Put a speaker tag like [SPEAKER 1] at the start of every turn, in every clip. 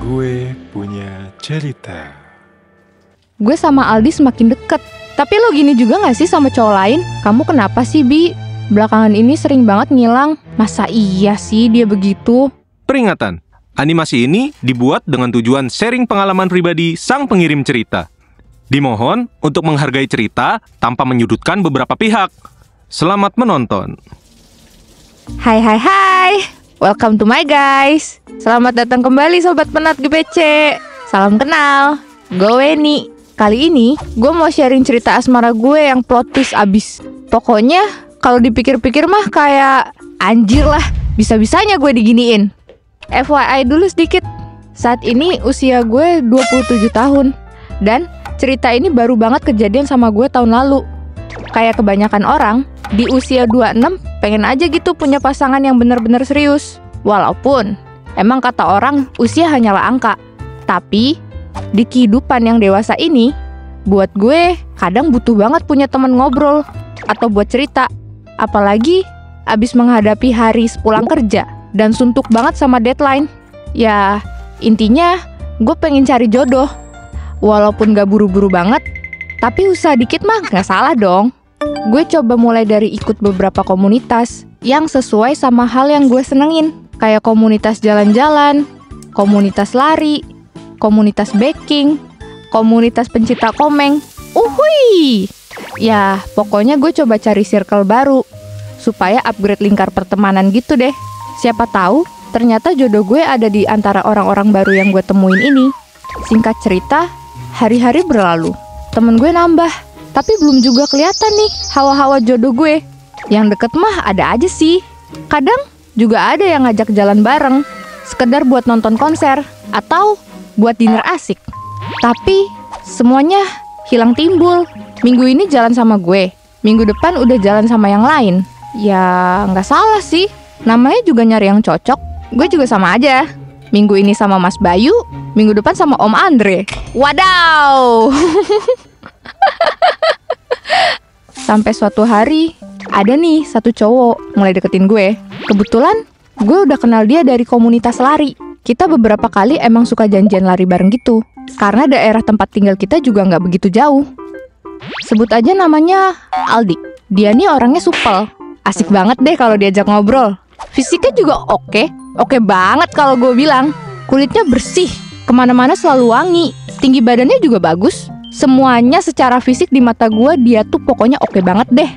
[SPEAKER 1] Gue punya cerita.
[SPEAKER 2] Gue sama Aldi semakin deket. Tapi lo gini juga gak sih sama cowok lain? Kamu kenapa sih, Bi? Belakangan ini sering banget ngilang. Masa iya sih dia begitu?
[SPEAKER 3] Peringatan, animasi ini dibuat dengan tujuan sharing pengalaman pribadi sang pengirim cerita. Dimohon untuk menghargai cerita tanpa menyudutkan beberapa pihak. Selamat menonton.
[SPEAKER 2] Hai. Welcome to my guys. Selamat datang kembali Sobat Penat GBC. Salam kenal. Gue Weni. Kali ini gue mau sharing cerita asmara gue yang plot twist abis. Pokoknya kalau dipikir-pikir mah kayak anjir lah. Bisa-bisanya gue diginiin. FYI dulu sedikit. Saat ini usia gue 27 tahun. Dan cerita ini baru banget kejadian sama gue tahun lalu. Kayak kebanyakan orang, di usia 26 pengen aja gitu punya pasangan yang bener-bener serius. Walaupun emang kata orang usia hanyalah angka. Tapi di kehidupan yang dewasa ini, buat gue kadang butuh banget punya teman ngobrol atau buat cerita. Apalagi abis menghadapi hari sepulang kerja dan suntuk banget sama deadline. Ya intinya gue pengen cari jodoh. Walaupun gak buru-buru banget, tapi usaha dikit mah gak salah dong. Gue coba mulai dari ikut beberapa komunitas yang sesuai sama hal yang gue senengin. Kayak komunitas jalan-jalan, komunitas lari, komunitas baking, komunitas pencinta komeng. Uhui! Ya, pokoknya gue coba cari circle baru supaya upgrade lingkar pertemanan gitu deh. Siapa tahu ternyata jodoh gue ada di antara orang-orang baru yang gue temuin ini. Singkat cerita, hari-hari berlalu. Temen gue nambah, tapi belum juga kelihatan nih hawa-hawa jodoh gue. Yang deket mah ada aja sih. Kadang juga ada yang ngajak jalan bareng, sekedar buat nonton konser atau buat dinner asik. Tapi semuanya hilang timbul. Minggu ini jalan sama gue, minggu depan udah jalan sama yang lain. Ya nggak salah sih, namanya juga nyari yang cocok. Gue juga sama aja. Minggu ini sama Mas Bayu, minggu depan sama Om Andre. Wadaw! Sampai suatu hari, ada nih satu cowok mulai deketin gue. Kebetulan, gue udah kenal dia dari komunitas lari. Kita beberapa kali emang suka janjian lari bareng gitu. Karena daerah tempat tinggal kita juga nggak begitu jauh. Sebut aja namanya Aldi. Dia nih orangnya supel. Asik banget deh kalau diajak ngobrol. Fisiknya juga oke banget kalau gue bilang. Kulitnya bersih, kemana-mana selalu wangi. Tinggi badannya juga bagus. Semuanya secara fisik di mata gue dia tuh pokoknya oke banget deh.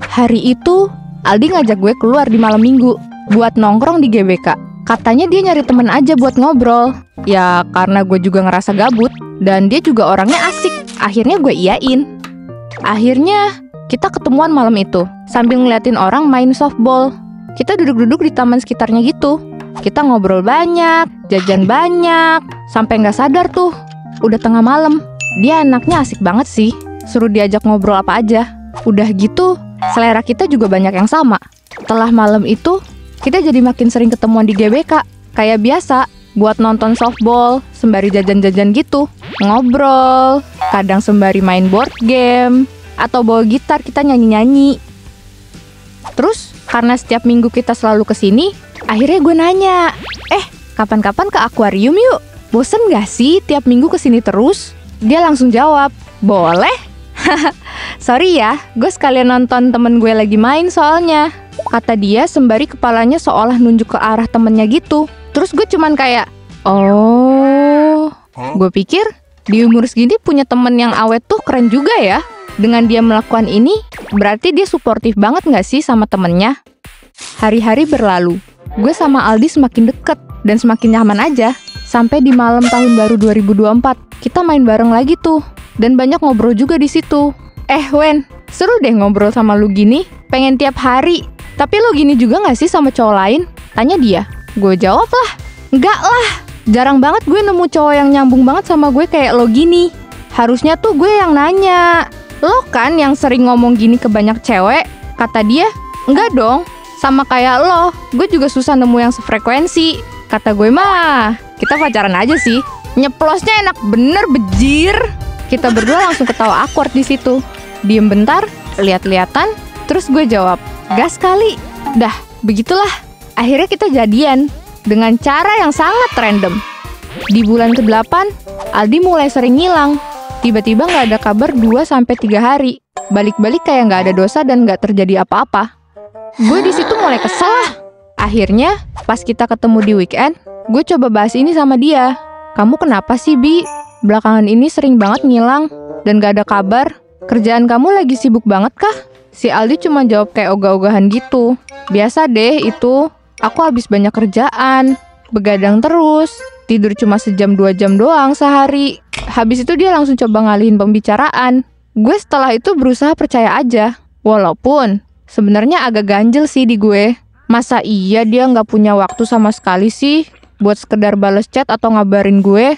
[SPEAKER 2] Hari itu Aldi ngajak gue keluar di malam minggu buat nongkrong di GBK. Katanya dia nyari temen aja buat ngobrol. Ya karena gue juga ngerasa gabut dan dia juga orangnya asik. Akhirnya gue iyain. Akhirnya kita ketemuan malam itu sambil ngeliatin orang main softball. Kita duduk-duduk di taman sekitarnya gitu. Kita ngobrol banyak, jajan banyak, sampai nggak sadar tuh udah tengah malam. Dia anaknya asik banget sih, suruh diajak ngobrol apa aja. Udah gitu, selera kita juga banyak yang sama. Setelah malam itu, kita jadi makin sering ketemuan di GBK. Kayak biasa, buat nonton softball, sembari jajan-jajan gitu. Ngobrol, kadang sembari main board game, atau bawa gitar kita nyanyi-nyanyi. Terus, karena setiap minggu kita selalu kesini, akhirnya gue nanya, kapan-kapan ke akuarium yuk? Bosen gak sih tiap minggu kesini terus? Dia langsung jawab, boleh. Sorry ya, gue sekalian nonton temen gue lagi main soalnya. Kata dia sembari kepalanya seolah nunjuk ke arah temennya gitu. Terus gue cuman kayak, oh. Gue pikir di umur segini punya temen yang awet tuh keren juga ya. Dengan dia melakukan ini, berarti dia suportif banget gak sih sama temennya? Hari-hari berlalu, gue sama Aldi semakin deket dan semakin nyaman aja. Sampai di malam tahun baru 2024, kita main bareng lagi tuh. Dan banyak ngobrol juga di situ. Wen, seru deh ngobrol sama lu gini. Pengen tiap hari. Tapi lu gini juga gak sih sama cowok lain? Tanya dia. Gue jawab lah, enggak lah. Jarang banget gue nemu cowok yang nyambung banget sama gue kayak lo gini. Harusnya tuh gue yang nanya. Lo kan yang sering ngomong gini ke banyak cewek. Kata dia, enggak dong. Sama kayak lo, gue juga susah nemu yang sefrekuensi. Kata gue mah, kita pacaran aja sih. Nyeplosnya enak bener bejir. Kita berdua langsung ketawa awkward di situ. Diem bentar, lihat-lihatan, Terus gue jawab, gas kali. Dah, begitulah. Akhirnya kita jadian dengan cara yang sangat random. Di bulan ke-8, Aldi mulai sering ngilang. Tiba-tiba nggak ada kabar 2-3 hari. Balik-balik kayak nggak ada dosa dan nggak terjadi apa-apa. Gue di situ mulai kesel lah. Akhirnya, pas kita ketemu di weekend, gue coba bahas ini sama dia. Kamu kenapa sih, Bi? Belakangan ini sering banget ngilang dan gak ada kabar. Kerjaan kamu lagi sibuk banget kah? Si Aldi cuma jawab kayak ogah-ogahan gitu. Biasa deh itu, aku habis banyak kerjaan, begadang terus, tidur cuma sejam 2 jam doang sehari. Habis itu dia langsung coba ngalihin pembicaraan. Gue setelah itu berusaha percaya aja. Walaupun sebenarnya agak ganjel sih di gue. Masa iya dia nggak punya waktu sama sekali sih buat sekedar bales chat atau ngabarin gue?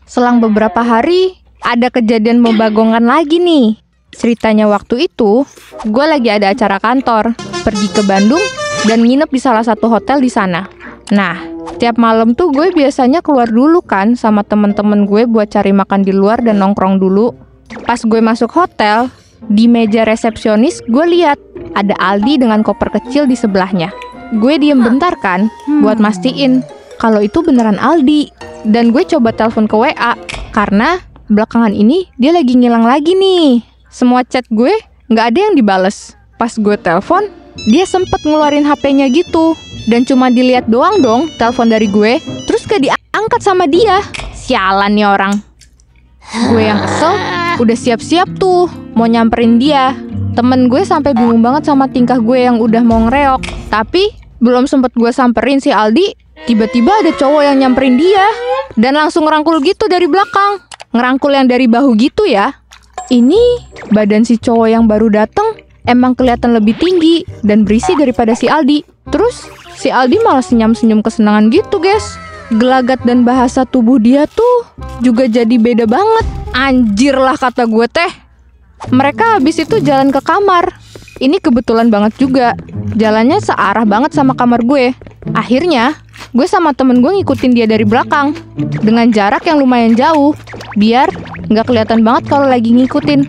[SPEAKER 2] Selang beberapa hari, ada kejadian membagongkan lagi nih. Ceritanya waktu itu, gue lagi ada acara kantor, pergi ke Bandung, dan nginep di salah satu hotel di sana. Nah, tiap malam tuh gue biasanya keluar dulu kan sama temen-temen gue buat cari makan di luar dan nongkrong dulu. Pas gue masuk hotel, di meja resepsionis gue lihat ada Aldi dengan koper kecil di sebelahnya. Gue diem bentar kan, buat mastiin kalau itu beneran Aldi. Dan gue coba telepon ke WA, karena belakangan ini dia lagi ngilang lagi nih. Semua chat gue nggak ada yang dibales. Pas gue telepon, dia sempet ngeluarin HP-nya gitu. Dan cuma dilihat doang dong telepon dari gue, terus gak diangkat sama dia. Sialan nih orang. Gue yang kesel, udah siap-siap tuh mau nyamperin dia. Temen gue sampai bingung banget sama tingkah gue yang udah mau ngereok. Tapi belum sempet gue samperin si Aldi, tiba-tiba ada cowok yang nyamperin dia dan langsung ngerangkul gitu dari belakang. Ngerangkul yang dari bahu gitu ya. Ini badan si cowok yang baru dateng emang kelihatan lebih tinggi dan berisi daripada si Aldi. Terus si Aldi malah senyum-senyum kesenangan gitu guys. Gelagat dan bahasa tubuh dia tuh juga jadi beda banget. Anjir lah kata gue teh. Mereka habis itu jalan ke kamar. Ini kebetulan banget juga. Jalannya searah banget sama kamar gue. Akhirnya gue sama temen gue ngikutin dia dari belakang dengan jarak yang lumayan jauh, biar nggak kelihatan banget kalau lagi ngikutin.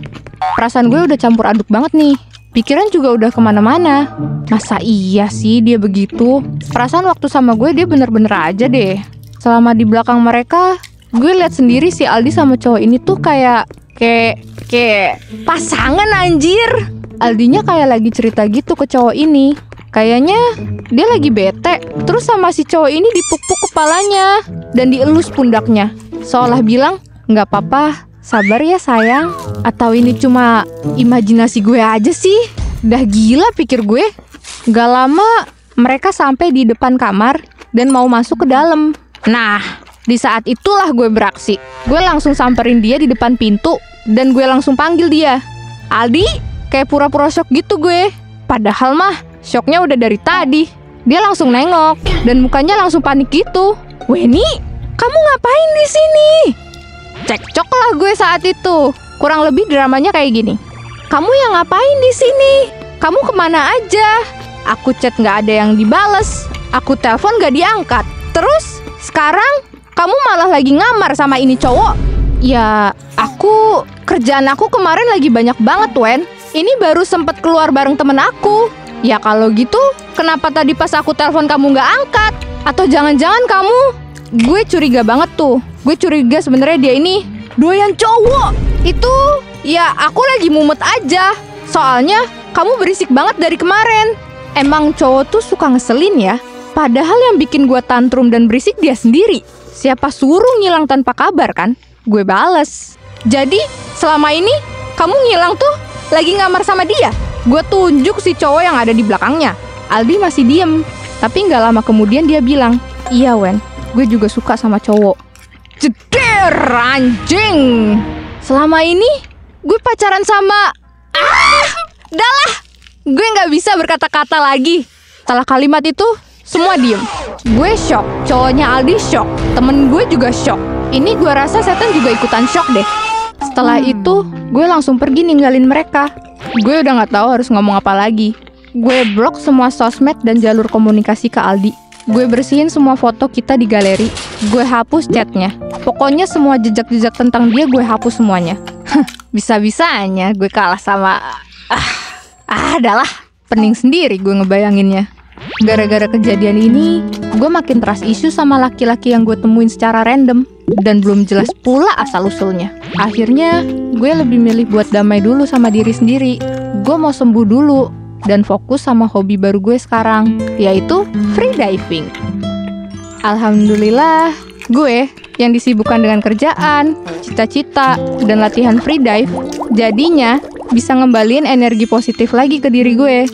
[SPEAKER 2] Perasaan gue udah campur aduk banget nih. Pikiran juga udah kemana-mana. Masa iya sih dia begitu? Perasaan waktu sama gue dia bener-bener aja deh. Selama di belakang mereka, gue lihat sendiri si Aldi sama cowok ini tuh kayak pasangan anjir. Aldinya kayak lagi cerita gitu ke cowok ini. Kayaknya dia lagi bete, terus sama si cowok ini dipuk-puk kepalanya dan dielus pundaknya. Seolah bilang, nggak apa-apa, sabar ya sayang. Atau ini cuma imajinasi gue aja sih? Dah gila pikir gue. Gak lama, mereka sampai di depan kamar dan mau masuk ke dalam. Nah, di saat itulah gue beraksi. Gue langsung samperin dia di depan pintu dan gue langsung panggil dia. Aldi, kayak pura-pura shock gitu gue. Padahal mah shocknya udah dari tadi. Dia langsung nengok dan mukanya langsung panik gitu. Weni, kamu ngapain di sini? Cekcok lah gue saat itu. Kurang lebih dramanya kayak gini. Kamu yang ngapain di sini? Kamu kemana aja? Aku chat nggak ada yang dibales. Aku telepon nggak diangkat. Terus sekarang kamu malah lagi ngamar sama ini cowok. Ya, kerjaan aku kemarin lagi banyak banget, Wen. Ini baru sempet keluar bareng temen aku. Ya kalau gitu, kenapa tadi pas aku telepon kamu nggak angkat? Atau jangan-jangan kamu? Gue curiga banget tuh. Gue curiga sebenarnya dia ini doyan cowok. Itu, ya aku lagi mumet aja. Soalnya, kamu berisik banget dari kemarin. Emang cowok tuh suka ngeselin ya? Padahal yang bikin gue tantrum dan berisik dia sendiri. Siapa suruh ngilang tanpa kabar kan? Gue bales. Jadi, selama ini, kamu ngilang tuh lagi ngamar sama dia? Gue tunjuk si cowok yang ada di belakangnya. Aldi masih diem. Tapi gak lama kemudian dia bilang, iya Wen, gue juga suka sama cowok. Jeder, anjing. Selama ini, gue pacaran sama... Dah lah. Gue gak bisa berkata-kata lagi. Setelah kalimat itu, semua diem. Gue shock, cowoknya Aldi shock, temen gue juga shock. Ini gue rasa setan juga ikutan shock deh. Setelah itu, gue langsung pergi ninggalin mereka. Gue udah gak tahu harus ngomong apa lagi. Gue blok semua sosmed dan jalur komunikasi ke Aldi. Gue bersihin semua foto kita di galeri. Gue hapus chatnya. Pokoknya semua jejak-jejak tentang dia gue hapus semuanya. Bisa-bisanya gue kalah sama... Adalah, pening sendiri gue ngebayanginnya. Gara-gara kejadian ini, gue makin trust issue sama laki-laki yang gue temuin secara random. Dan belum jelas pula asal-usulnya. Akhirnya, gue lebih milih buat damai dulu sama diri sendiri. Gue mau sembuh dulu, dan fokus sama hobi baru gue sekarang, yaitu freediving. Alhamdulillah, gue yang disibukkan dengan kerjaan, cita-cita, dan latihan freedive, jadinya bisa ngembaliin energi positif lagi ke diri gue.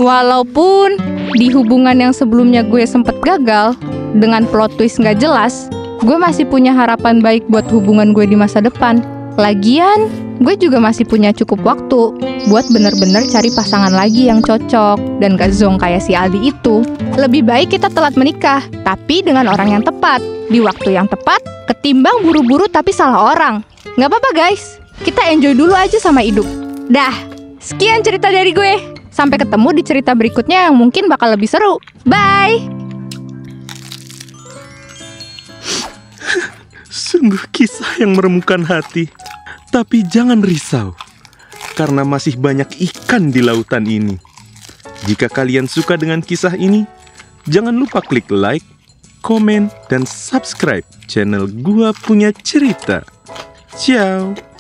[SPEAKER 2] Walaupun di hubungan yang sebelumnya gue sempet gagal, dengan plot twist gak jelas, gue masih punya harapan baik buat hubungan gue di masa depan. Lagian, gue juga masih punya cukup waktu buat bener-bener cari pasangan lagi yang cocok dan gak zonk kayak si Aldi itu. Lebih baik kita telat menikah, tapi dengan orang yang tepat, di waktu yang tepat, ketimbang buru-buru tapi salah orang. Gak apa-apa guys, kita enjoy dulu aja sama hidup. Dah, sekian cerita dari gue. Sampai ketemu di cerita berikutnya yang mungkin bakal lebih seru. Bye!
[SPEAKER 4] Sungguh kisah yang meremukkan hati. Tapi jangan risau, karena masih banyak ikan di lautan ini. Jika kalian suka dengan kisah ini, jangan lupa klik like, komen, dan subscribe channel Gua Punya Cerita. Ciao!